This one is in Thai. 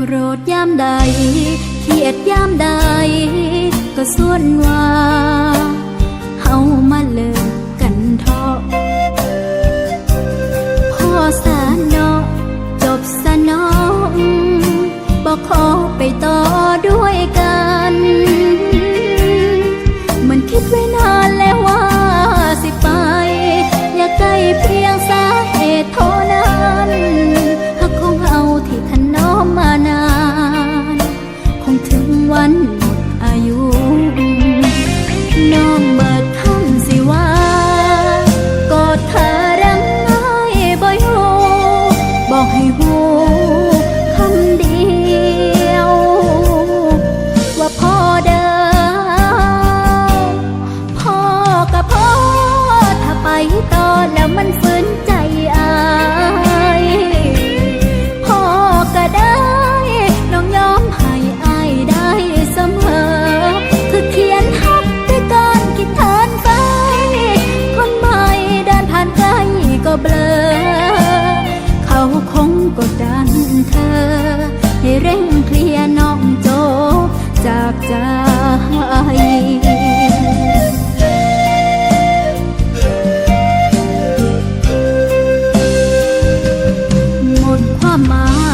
โกรธยามใดเครียดยามใดก็ส่วนว่าเฮามาเลิกกันเถาะพ่อสาเนาะจบสะน้องบอกขอไปต่อด้วยกันมันคิดไว้นานแล้วว่าสิไปอยากได้เพียงสาเหตุเท่านั้นหากของเอาที่ถนอมมานานคงถึงวันหมดอายุน้องเบิดคำสิว่ากอดเธอรังไห้บ่อยู่บอกให้หูคำเดียวว่าพ่อเดิมพ่อกับพ่อถ้าไปต่อแล้วมันฝืนใจอายพ่อก็ได้น้องยอมให้อายได้เสมอคือเขียนฮักด้วยการคิดแทนไปคนใหม่เดินผ่านใกล้ก็เบลอเขาคงกดดันเธอให้เร่งเคลียร์น้องจบจากใจหมดความหมาย